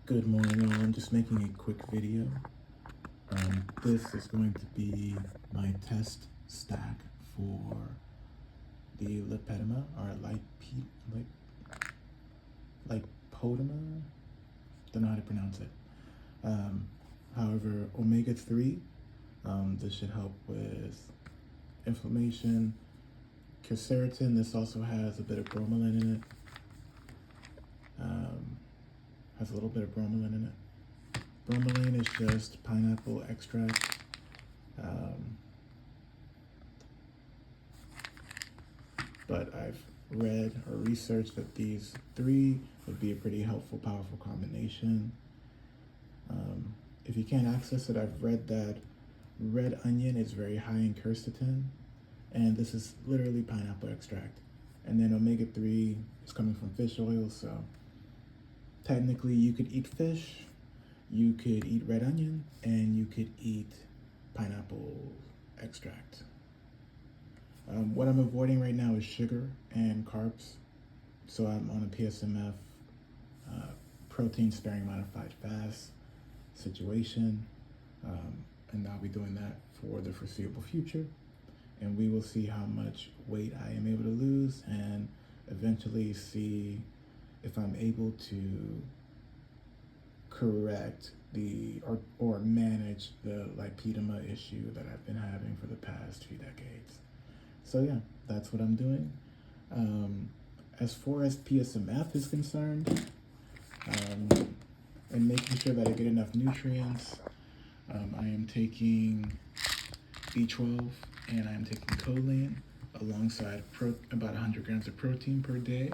Good morning, all. I'm just making a quick video. This is going to be my test stack for the Lipedema or Lipodema. Don't know how to pronounce it. However, omega-3. This should help with inflammation. Quercetin. This also has a bit of bromelain in it. Has a little bit of bromelain in it. Bromelain is just pineapple extract. But I've read or researched that these three would be a pretty helpful, powerful combination. If you can't access it, I've read that red onion is very high in quercetin, and this is literally pineapple extract. And then omega-3 is coming from fish oil, so technically you could eat fish, you could eat red onion, and you could eat pineapple extract. What I'm avoiding right now is sugar and carbs. So I'm on a PSMF, protein sparing modified fast situation. And I'll be doing that for the foreseeable future. And we will see how much weight I am able to lose and eventually see if I'm able to correct or manage the lipedema issue that I've been having for the past few decades. So yeah, that's what I'm doing. As far as PSMF is concerned, and making sure that I get enough nutrients, I am taking B12 and I am taking choline alongside about 100 grams of protein per day.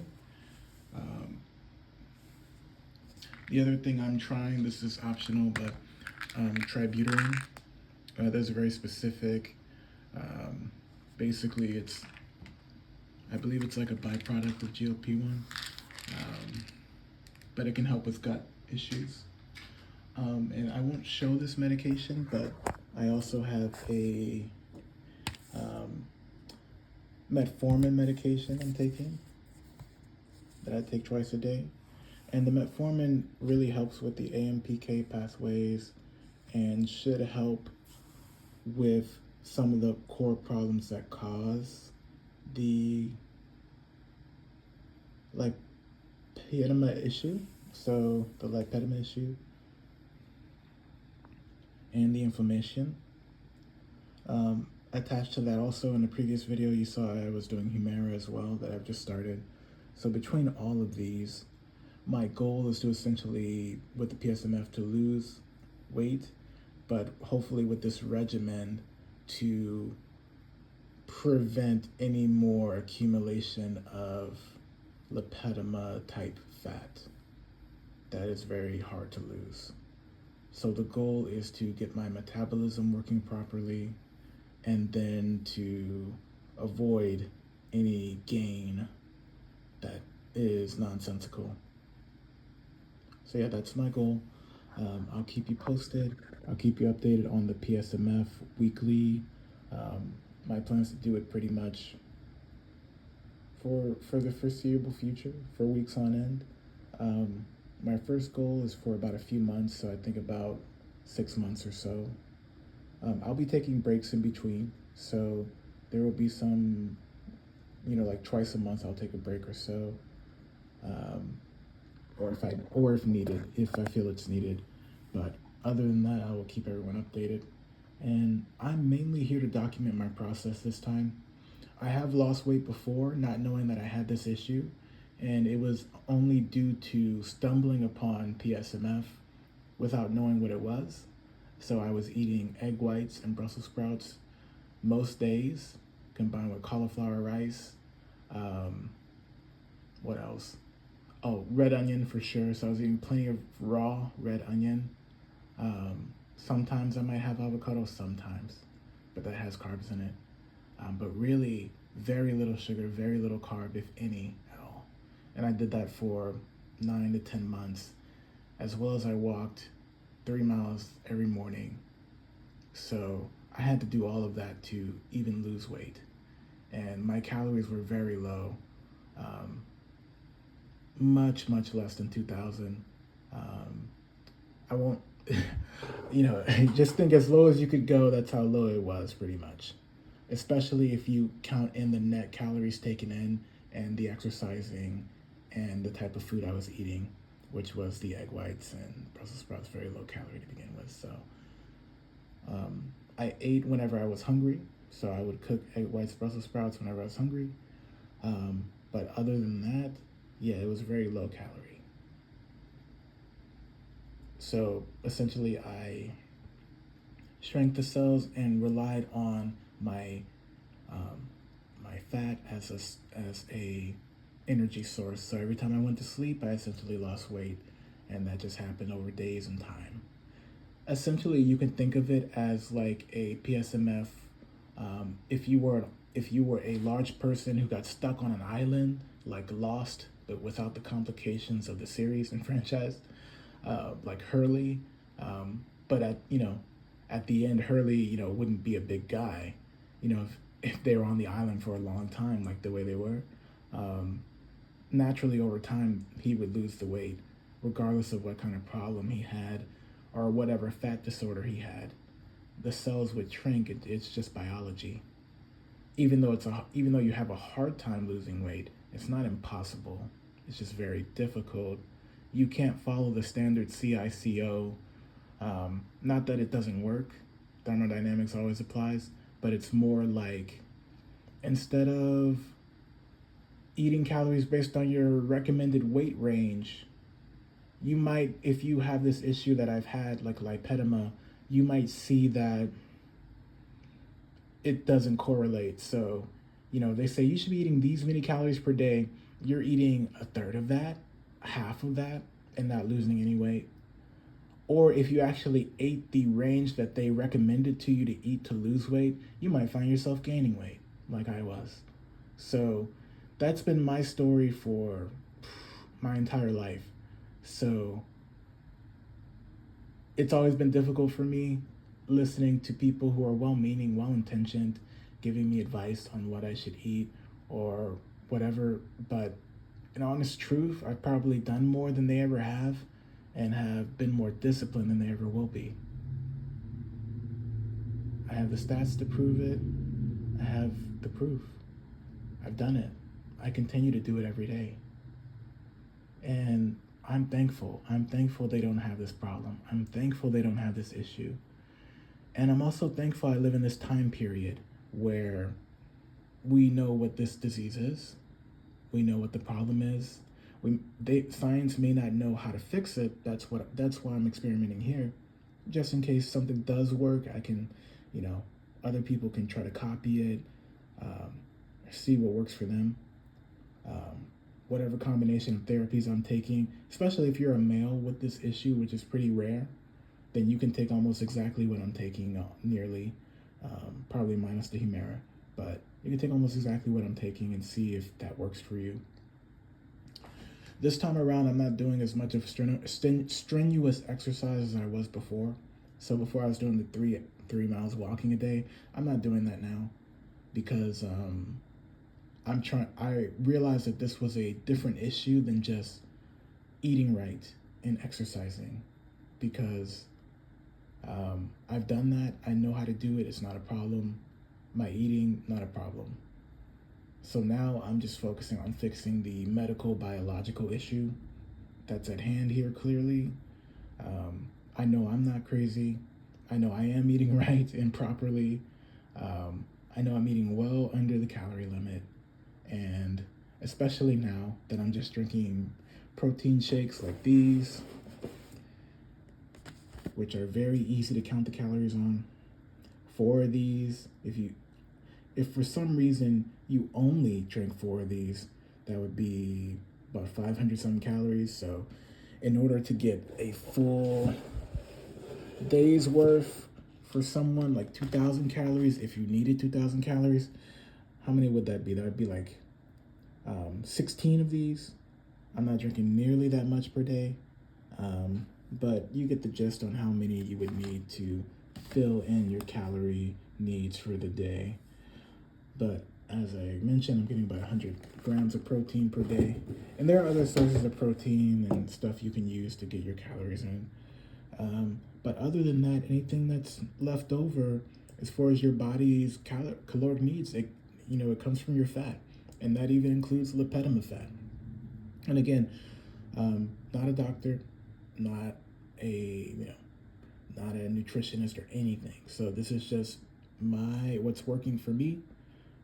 The other thing I'm trying, this is optional, but tributylin. There's a very specific, basically I believe it's like a byproduct of GLP-1, but it can help with gut issues. And I won't show this medication, but I also have a Metformin medication I'm taking that I take twice a day. And the Metformin really helps with the AMPK pathways and should help with some of the core problems that cause the lipedema issue. So the lipedema issue and the inflammation. Attached to that also in the previous video you saw I was doing Humira as well that I've just started. So between all of these, my goal is to essentially, with the PSMF, to lose weight, but hopefully with this regimen to prevent any more accumulation of lipedema type fat that is very hard to lose. So the goal is to get my metabolism working properly and then to avoid any gain that is nonsensical. So yeah, that's my goal. I'll keep you posted. I'll keep you updated on the PSMF weekly. My plan is to do it pretty much for the foreseeable future, for weeks on end. My first goal is for about a few months, so I think about 6 months or so. I'll be taking breaks in between, so there will be some, like twice a month I'll take a break or so. Or if needed, if I feel it's needed. But other than that, I will keep everyone updated. And I'm mainly here to document my process this time. I have lost weight before, not knowing that I had this issue, and it was only due to stumbling upon PSMF without knowing what it was. So I was eating egg whites and Brussels sprouts most days, combined with cauliflower rice. What else? Oh, red onion for sure. So I was eating plenty of raw red onion. Sometimes I might have avocado, sometimes, but that has carbs in it. But really, very little sugar, very little carb, if any at all. And I did that for 9 to 10 months, as well as I walked 3 miles every morning. So I had to do all of that to even lose weight. And my calories were very low. Much less than 2,000. I won't, just think as low as you could go, that's how low it was pretty much. Especially if you count in the net calories taken in and the exercising and the type of food I was eating, which was the egg whites and Brussels sprouts, very low calorie to begin with. So I ate whenever I was hungry. So I would cook egg whites, Brussels sprouts whenever I was hungry. But other than that, yeah, it was very low calorie. So essentially, I shrank the cells and relied on my my fat as a energy source. So every time I went to sleep, I essentially lost weight, and that just happened over days and time. Essentially, you can think of it as like a PSMF. If you were a large person who got stuck on an island, like Lost, but without the complications of the series and franchise, like Hurley. But at the end, Hurley, wouldn't be a big guy, if they were on the island for a long time, like the way they were. Naturally, over time, he would lose the weight, regardless of what kind of problem he had, or whatever fat disorder he had. The cells would shrink. It's just biology. Even though you have a hard time losing weight, it's not impossible. It's just very difficult. You can't follow the standard CICO. Not that it doesn't work. Thermodynamics always applies, but it's more like, instead of eating calories based on your recommended weight range, you might, if you have this issue that I've had, like lipedema, you might see that it doesn't correlate. So, they say you should be eating these many calories per day. You're eating a third of that, half of that, and not losing any weight. Or if you actually ate the range that they recommended to you to eat to lose weight, you might find yourself gaining weight, like I was. So that's been my story for my entire life. So it's always been difficult for me listening to people who are well-meaning, well-intentioned, giving me advice on what I should eat or whatever. But in honest truth, I've probably done more than they ever have and have been more disciplined than they ever will be. I have the stats to prove it. I have the proof. I've done it. I continue to do it every day. And I'm thankful. I'm thankful they don't have this problem. I'm thankful they don't have this issue. And I'm also thankful I live in this time period where we know what this disease is. We know what the problem is. Science may not know how to fix it. That's why I'm experimenting here, just in case something does work. I can, other people can try to copy it, see what works for them. Whatever combination of therapies I'm taking, especially if you're a male with this issue, which is pretty rare, then you can take almost exactly what I'm taking, nearly, probably minus the Humira, but you can take almost exactly what I'm taking and see if that works for you. This time around, I'm not doing as much of strenuous exercise as I was before. So before I was doing the 3 miles walking a day, I'm not doing that now because I realized that this was a different issue than just eating right and exercising, because I've done that. I know how to do it. It's not a problem. My eating, not a problem. So now I'm just focusing on fixing the medical biological issue that's at hand here clearly. I know I'm not crazy. I know I am eating right and properly. I know I'm eating well under the calorie limit. And especially now that I'm just drinking protein shakes like these, which are very easy to count the calories on. 4 of these, if for some reason you only drink 4 of these, that would be about 500 some calories. So in order to get a full day's worth for someone, like 2,000 calories, if you needed 2,000 calories, how many would that be? That would be like 16 of these. I'm not drinking nearly that much per day, but you get the gist on how many you would need to fill in your calorie needs for the day. But as I mentioned, I'm getting about 100 grams of protein per day. And there are other sources of protein and stuff you can use to get your calories in. But other than that, anything that's left over, as far as your body's caloric needs, it comes from your fat, and that even includes lipedema fat. And again, not a doctor, not a not a nutritionist or anything. So this is just what's working for me,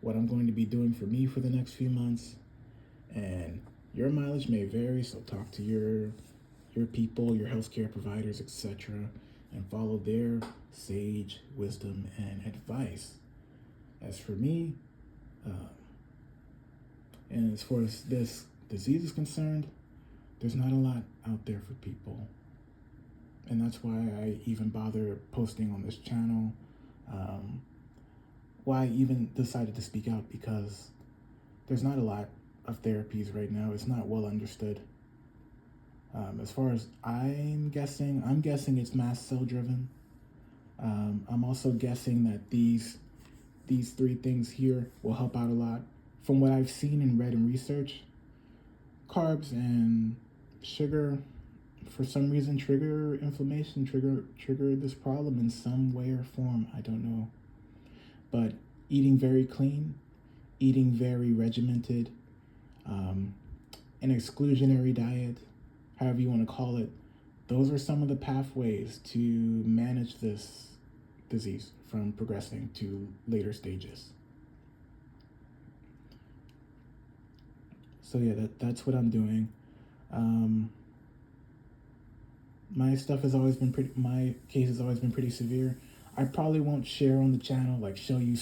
what I'm going to be doing for me for the next few months, and your mileage may vary. So talk to your people, your healthcare providers, etc., and follow their sage wisdom and advice. As for me, and as far as this disease is concerned, there's not a lot out there for people. And that's why I even bother posting on this channel. Why I even decided to speak out, because there's not a lot of therapies right now. It's not well understood. As far as I'm guessing it's mast cell driven. I'm also guessing that these three things here will help out a lot. From what I've seen and read and research, carbs and sugar, for some reason, trigger inflammation, trigger this problem in some way or form. I don't know. But eating very clean, eating very regimented, an exclusionary diet, however you want to call it, those are some of the pathways to manage this disease from progressing to later stages. So yeah, that's what I'm doing. My case has always been pretty severe. I probably won't share on the channel, like show you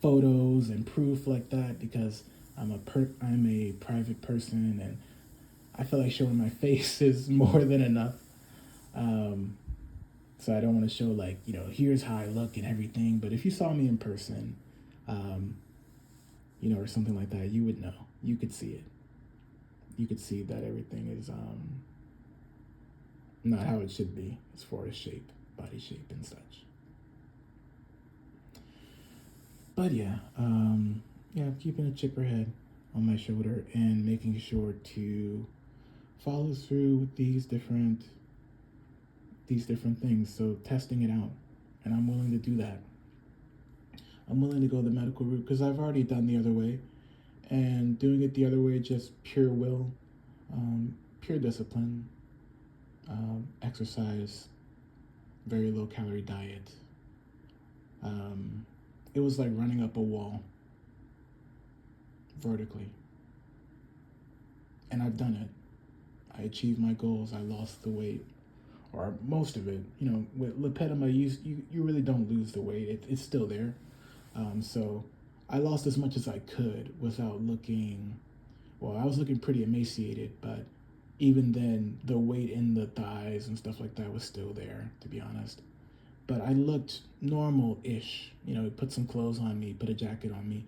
photos and proof like that, because I'm a private person, and I feel like showing my face is more than enough. So I don't want to show here's how I look and everything. But if you saw me in person, or something like that, you would know. You could see it. You could see that everything is not how it should be as far as shape, body shape and such. But yeah, I'm keeping a chipper head on my shoulder and making sure to follow through with these different things. So testing it out, and I'm willing to do that. I'm willing to go the medical route, because I've already done the other way, and doing it the other way, just pure will, pure discipline, exercise, very low calorie diet. It was like running up a wall vertically, and I've done it. I achieved my goals. I lost the weight, or most of it. With Lipedema, you really don't lose the weight. It's still there. So I lost as much as I could without looking, I was looking pretty emaciated, but even then, the weight in the thighs and stuff like that was still there, to be honest. But I looked normal-ish. Put some clothes on me, put a jacket on me.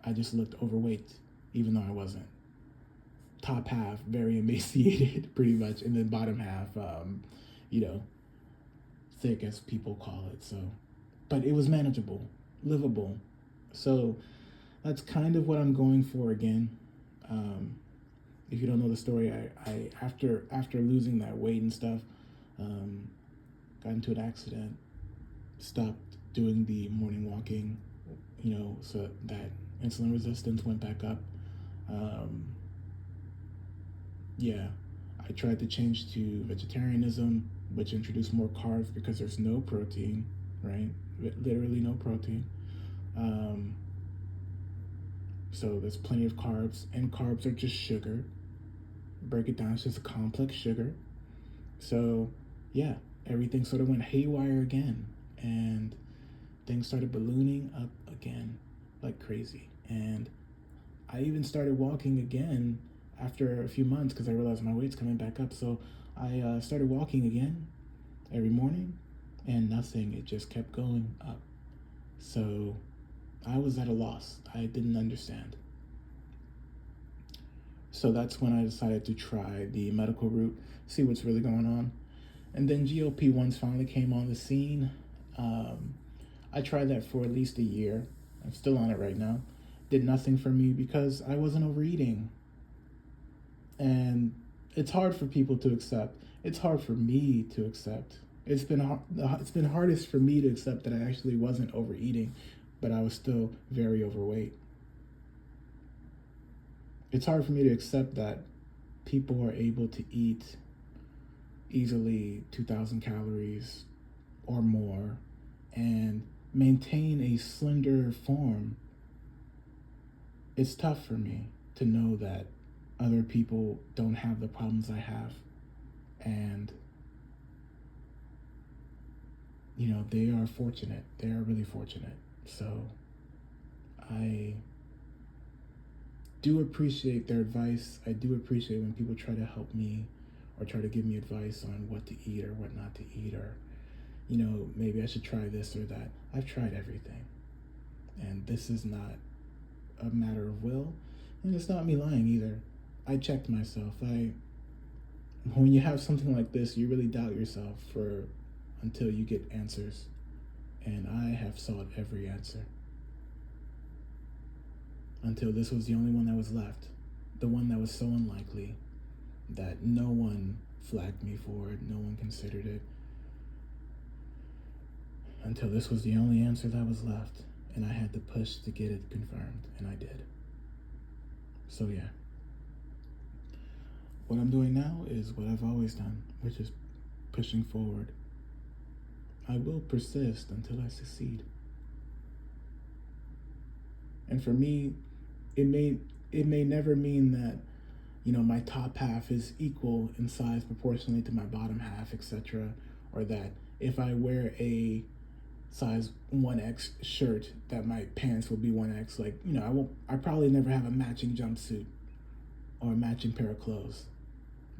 I just looked overweight, even though I wasn't. Top half, very emaciated, pretty much, and then bottom half, thick, as people call it. So, but it was manageable, livable. So that's kind of what I'm going for again. If you don't know the story, I after losing that weight and stuff, got into an accident, stopped doing the morning walking, so that insulin resistance went back up. I tried to change to vegetarianism, which introduced more carbs because there's no protein, right? Literally no protein. So there's plenty of carbs, and carbs are just sugar. Break it down, it's just a complex sugar. So yeah, everything sort of went haywire again, and things started ballooning up again like crazy. And I even started walking again after a few months, because I realized my weight's coming back up. So I started walking again every morning, and nothing. It just kept going up. So I was at a loss. I didn't understand. So that's when I decided to try the medical route, see what's really going on. And then GLP-1s finally came on the scene. I tried that for at least a year. I'm still on it right now. Did nothing for me because I wasn't overeating. And it's hard for people to accept. It's hard for me to accept. It's been hardest for me to accept that I actually wasn't overeating, but I was still very overweight. It's hard for me to accept that people are able to eat easily 2,000 calories or more and maintain a slender form. It's tough for me to know that other people don't have the problems I have. And, you know, they are fortunate. They are really fortunate. So I do appreciate their advice. I do appreciate when people try to help me or try to give me advice on what to eat or what not to eat, or, you know, maybe I should try this or that. I've tried everything. And this is not a matter of will. And it's not me lying either. I checked myself. When you have something like this, you really doubt yourself until you get answers. And I have sought every answer until this was the only one that was left. The one that was so unlikely that no one flagged me for it, no one considered it. Until this was the only answer that was left, and I had to push to get it confirmed, and I did. So yeah. What I'm doing now is what I've always done, which is pushing forward. I will persist until I succeed. And for me, it may never mean that, you know, my top half is equal in size proportionally to my bottom half, etc. Or that if I wear a size 1X shirt, that my pants will be 1X. Like, you know, I probably never have a matching jumpsuit or a matching pair of clothes.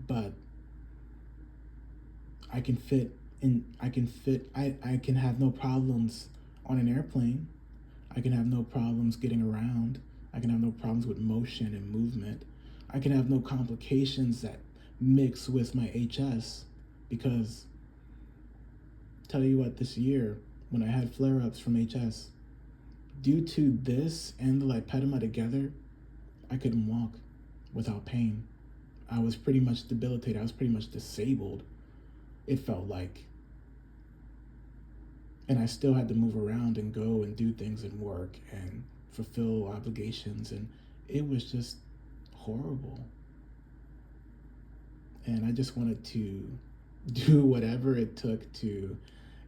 But I can have no problems on an airplane. I can have no problems getting around. I can have no problems with motion and movement. I can have no complications that mix with my HS, because tell you what, this year when I had flare-ups from HS, due to this and the Lipedema together, I couldn't walk without pain. I was pretty much debilitated. I was pretty much disabled, it felt like. And I still had to move around and go and do things and work and fulfill obligations, and it was just horrible. And I just wanted to do whatever it took to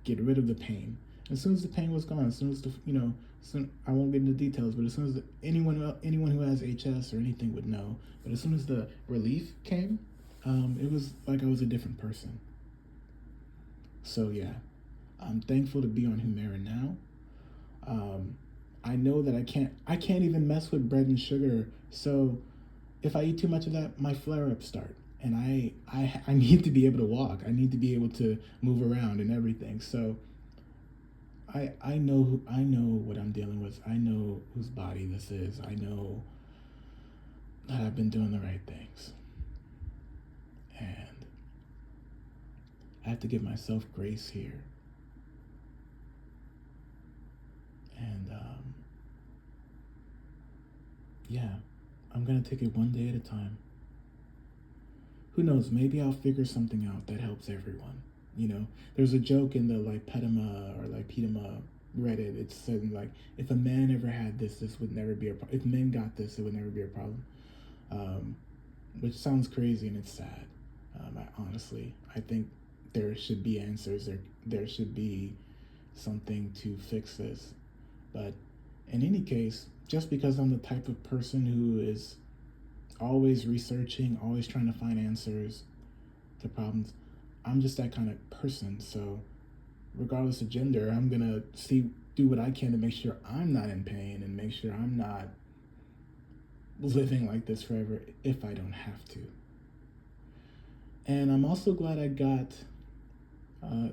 get rid of the pain. As soon as the pain was gone, as soon as I won't get into details, but as soon as anyone who has HS or anything would know, but as soon as the relief came, it was like I was a different person. So yeah, I'm thankful to be on Humira now. I know that I can't even mess with bread and sugar. So if I eat too much of that, my flare-ups start. And I need to be able to walk. I need to be able to move around and everything. So I know what I'm dealing with. I know whose body this is. I know that I've been doing the right things. And I have to give myself grace here. And yeah, I'm gonna take it one day at a time. Who knows, maybe I'll figure something out that helps everyone. You know, there's a joke in the Lipedema Reddit. It said, like, if a man ever had this would never be a problem. If men got this, it would never be a problem. Which sounds crazy and it's sad. I think there should be answers. There should be something to fix this. But in any case, just because I'm the type of person who is always researching, always trying to find answers to problems, I'm just that kind of person. So regardless of gender, I'm gonna do what I can to make sure I'm not in pain and make sure I'm not living like this forever if I don't have to. And I'm also glad I got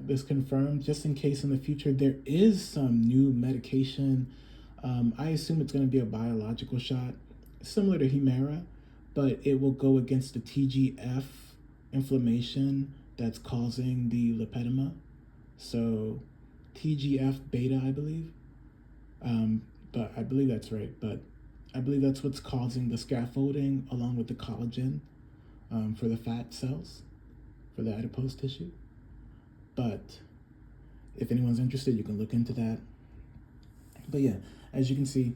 this confirmed, just in case in the future there is some new medication. I assume it's going to be a biological shot, similar to Humira, but it will go against the TGF inflammation that's causing the lipedema. So TGF beta, I believe. But I believe that's right. But I believe that's what's causing the scaffolding along with the collagen for the fat cells, for the adipose tissue. But if anyone's interested, you can look into that. But yeah, as you can see,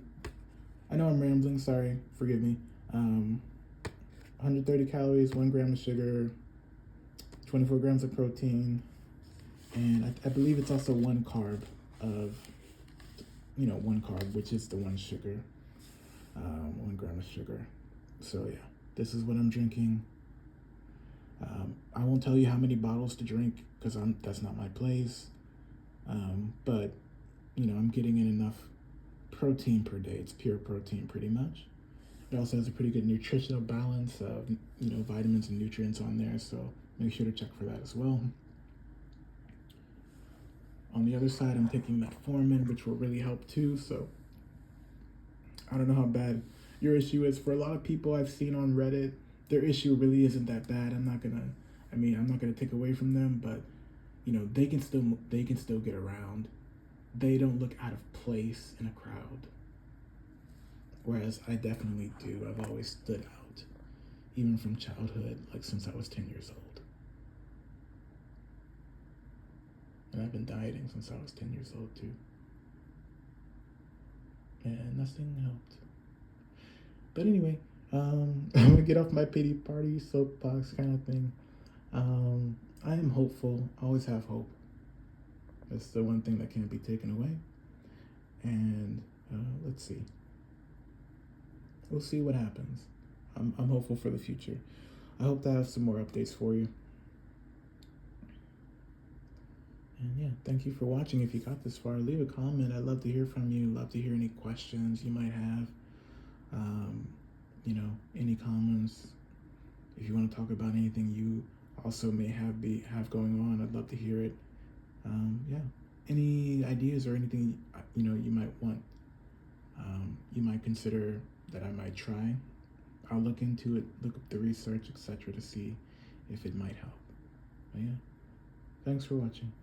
I know I'm rambling, sorry, forgive me. 130 calories, 1 gram of sugar, 24 grams of protein, and I believe it's also 1 carb of, 1 carb, which is the 1 sugar, 1 gram of sugar. So yeah, this is what I'm drinking. I won't tell you how many bottles to drink because that's not my place. But I'm getting in enough protein per day. It's pure protein pretty much. It also has a pretty good nutritional balance of vitamins and nutrients on there, so make sure to check for that as well. On the other side, I'm taking Metformin, which will really help too. So I don't know how bad your issue is. For a lot of people I've seen on Reddit, their issue really isn't that bad. I'm not gonna take away from them, but they can still get around. They don't look out of place in a crowd. Whereas I definitely do. I've always stood out, even from childhood, like since I was 10 years old. And I've been dieting since I was 10 years old too. And nothing helped. But anyway, I'm gonna get off my pity party soapbox kind of thing. I am hopeful. I always have hope. That's the one thing that can't be taken away. And let's see. We'll see what happens. I'm hopeful for the future. I hope to have some more updates for you. And yeah, thank you for watching. If you got this far, leave a comment. I'd love to hear from you. Love to hear any questions you might have. Any comments. If you want to talk about anything you also may have going on, I'd love to hear it. Yeah, any ideas or anything you might want, you might consider that I might try. I'll look into it, look up the research, etc., to see if it might help. But yeah, thanks for watching.